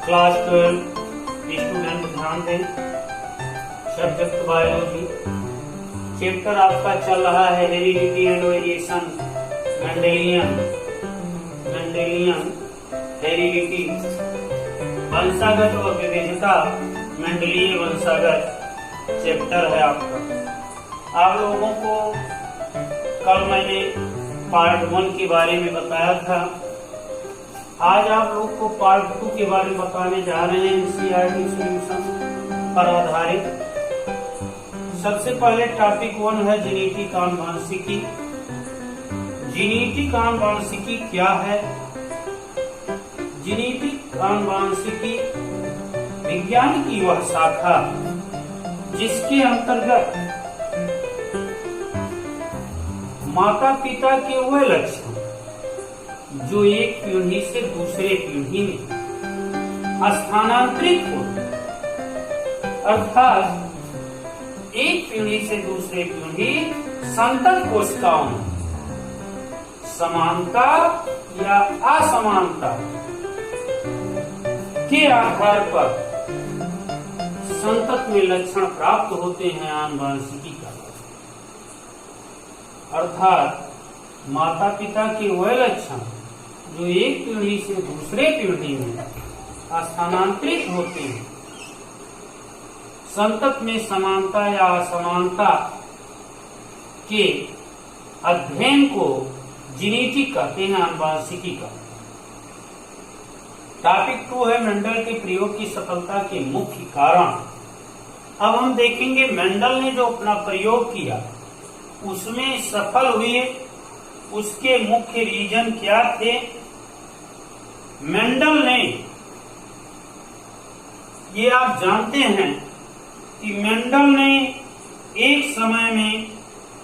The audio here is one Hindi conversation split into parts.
क्लास 12 स्टूडेंट ध्यान दें। सब्जेक्ट बायोलॉजी, चैप्टर आपका चल रहा है heredity and variation, Mendelian heredity, वंशागत और विविधता, मेंडलीय वंशागत चैप्टर है आपका। आप लोगों को कल मैंने पार्ट 1 के बारे में बताया था। आज आप लोग को पार्ट 2 के बारे में बताने जा रहे हैं एनसीईआरटी सॉल्यूशन पर आधारित। सबसे पहले टॉपिक 1 है जेनेटिक आनुवंशिकी। जेनेटिक आनुवंशिकी क्या है? जेनेटिक आनुवंशिकी विज्ञान की वह शाखा जिसके अंतर्गत माता पिता के वह लक्षण जो एक पीढ़ी से दूसरे पीढ़ी में स्थानांतरित होते, अर्थात एक पीढ़ी से दूसरे पीढ़ी संतत कोशिकाओं में समानता या असमानता के आधार पर संतत में लक्षण प्राप्त होते हैं आनुवंशिकी का। अर्थात माता पिता के वह लक्षण जो एक पीढ़ी से दूसरे पीढ़ी में स्थानांतरित होते हैं, संतत में समानता या असमानता के अध्ययन को जेनेटिक कहते हैं, आनुवंशिकी का। टॉपिक 2 है मेंडल के प्रयोग की सफलता के मुख्य कारण। अब हम देखेंगे मेंडल ने जो अपना प्रयोग किया उसमें सफल हुए, उसके मुख्य रीजन क्या थे। मेंडल ने, ये आप जानते हैं कि मेंडल ने एक समय में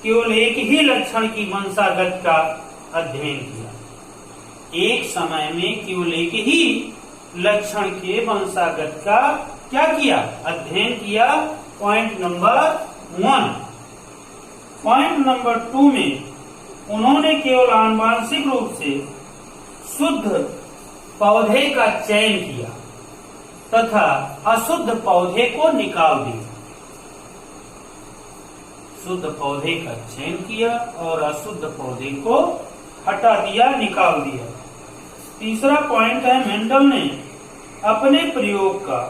केवल एक ही लक्षण की वंशागत का अध्ययन किया। एक समय में केवल एक ही लक्षण के वंशागत का क्या किया? अध्ययन किया। Point number 1। पॉइंट नंबर 2 में उन्होंने केवल आनुवंशिक रूप से शुद्ध पौधे का चयन किया तथा अशुद्ध पौधे को निकाल दिया। शुद्ध पौधे का चयन किया और अशुद्ध पौधे को हटा दिया, निकाल दिया। तीसरा पॉइंट है मेंडल ने अपने प्रयोग का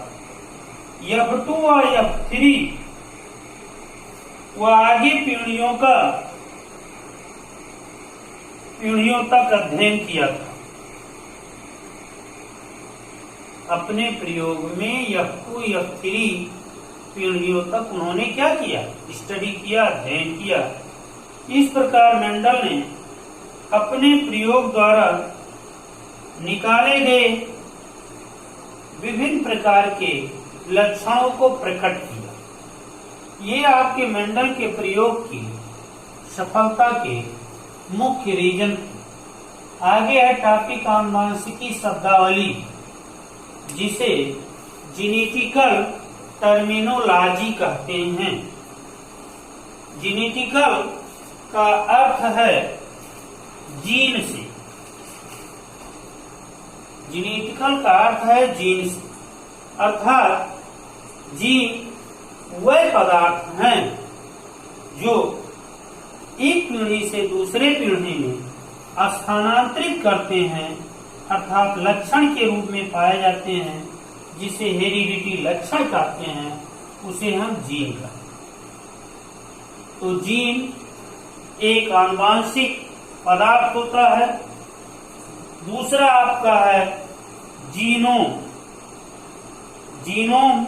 F2 और F3 व आगे पीढ़ियों तक अध्ययन किया था। अपने प्रयोग में F2 F3 पीढ़ियों तक उन्होंने क्या किया? स्टडी किया, अध्ययन किया। इस प्रकार मेंडल ने अपने प्रयोग द्वारा निकाले गए विभिन्न प्रकार के लक्षणों को प्रकट किया। ये आपके मेंडल के प्रयोग की सफलता के मुख्य रीजन थे। आगे है टॉपिक आनुवंशिकी शब्दावली, जिसे जेनेटिकल टर्मिनोलॉजी कहते हैं। जेनेटिकल का अर्थ है जीन से, जेनेटिकल का अर्थ है जीन से, अर्थात जीन वे पदार्थ हैं जो एक पीढ़ी से दूसरे पीढ़ी में स्थानांतरित करते हैं, अर्थात लक्षण के रूप में पाए जाते हैं, जिसे हेरिडिटी लक्षण कहते हैं, उसे हम जीन कहते हैं। तो जीन एक आनुवंशिक पदार्थ होता है। दूसरा आपका है जीनोम। जीनोम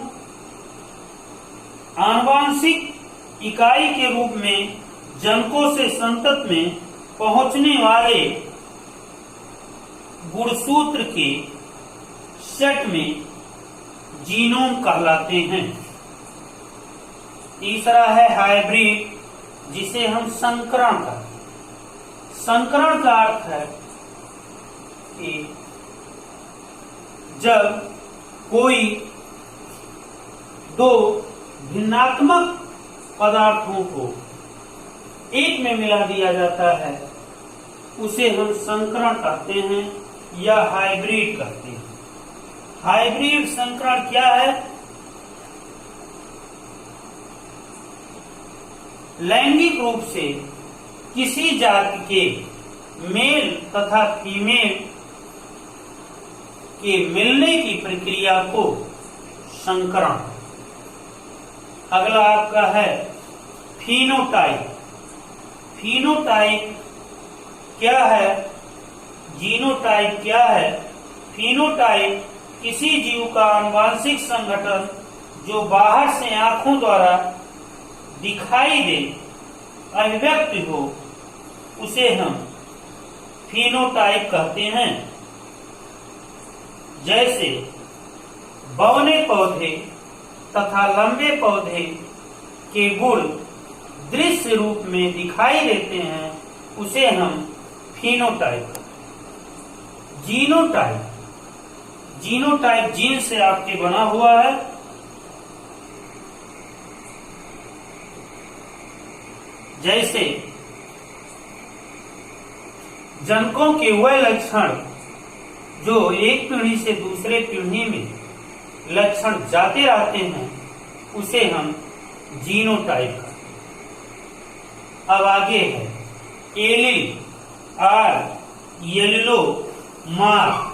आनुवंशिक इकाई के रूप में जनकों से संतत में पहुंचने वाले गुणसूत्र के सेट में जीनोम कहलाते हैं। तीसरा है हाइब्रिड, जिसे हम संकरण कहते हैं। संकरण का अर्थ है कि जब कोई दो भिन्नात्मक पदार्थों को एक में मिला दिया जाता है, उसे हम संकरण कहते हैं या हाइब्रिड कहते हैं। हाइब्रिड संकरण क्या है? लैंगिक रूप से किसी जाति के मेल तथा फीमेल के मिलने की प्रक्रिया को संकरण। अगला आपका है फिनोटाइप। फिनोटाइप क्या है? जीनोटाइप क्या है? फिनोटाइप किसी जीव का आनुवांशिक संगठन जो बाहर से आंखों द्वारा दिखाई दे, अभिव्यक्ति हो, उसे हम फिनोटाइप कहते हैं। जैसे बौने पौधे तथा लंबे पौधे के गुण दृश्य रूप में दिखाई देते हैं, उसे हम फिनोटाइप। जीनोटाइप, जीनोटाइप जीन से आपके बना हुआ है। जैसे जनकों के वह लक्षण जो एक पीढ़ी से दूसरे पीढ़ी में लक्षण जाते रहते हैं, उसे हम जीनोटाइप कहते हैं। अब आगे है allele or allelomorph.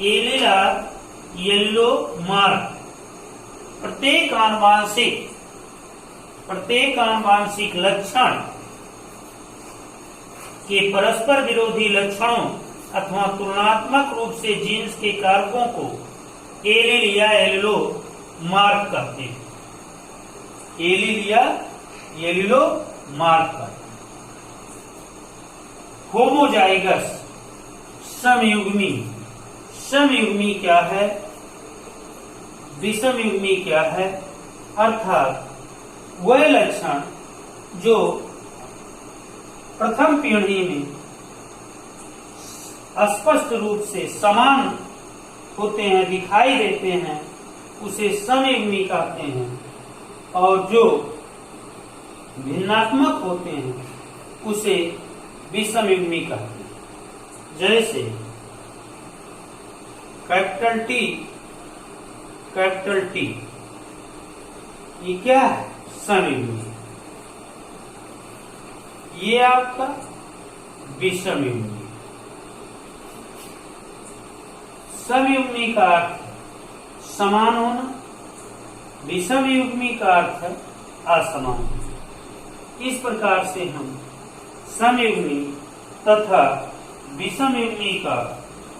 Allele or allelomorph प्रत्येक आनुवांशिक लक्षण के परस्पर विरोधी लक्षणों अथवा तुलनात्मक रूप से जीन्स के कारकों को एलील या एलिलो मार्क कहते हैं। एलील या एलिलो मार्क कहते हैं। होमोजाइगस समयुग्मी। समयुग्मी क्या है? विषमयुग्मी क्या है? अर्थात वह लक्षण जो प्रथम पीढ़ी में स्पष्ट रूप से समान होते हैं, दिखाई देते हैं, उसे समयुग्मी कहते हैं, और जो भिन्नात्मक होते हैं उसे विषमयुग्मी कहते हैं। जैसे कैपिटल टी ये क्या है? समयुग्मी। ये आपका विषमयुग्मी। समयुग्मी का अर्थ समान होना, विषमयुग्मी का अर्थ है असमान होना। इस प्रकार से हम समयुग्मी तथा विषमयुग्मी का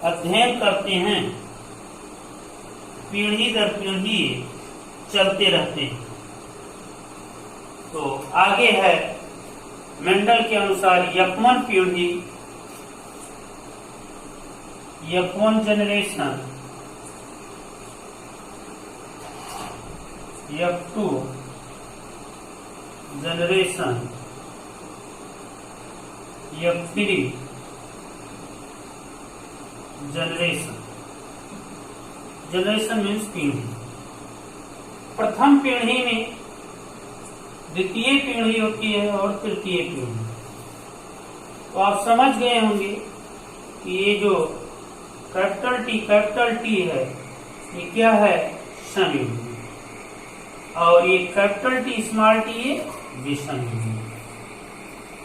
अध्ययन करते हैं, पीढ़ी दर पीढ़ी चलते रहते हैं। तो आगे है मेंडल के अनुसार F1 पीढ़ी, F1 generation, F2 generation, F3 generation. Generation means पीढ़ी। प्रथम पीढ़ी में द्वितीय पीढ़ी होती है और तृतीय पीढ़ी। तो आप समझ गए होंगे कि ये जो कैपिटल टी है ये क्या है? समयुग्मी। और ये कैपिटल टी स्मॉल टी ये विषमयुग्मी।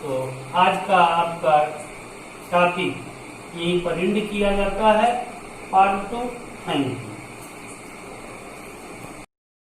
तो आज का आपका टॉपिक यहीं पर एंड किया जाता है। पार्ट 2। Thank you.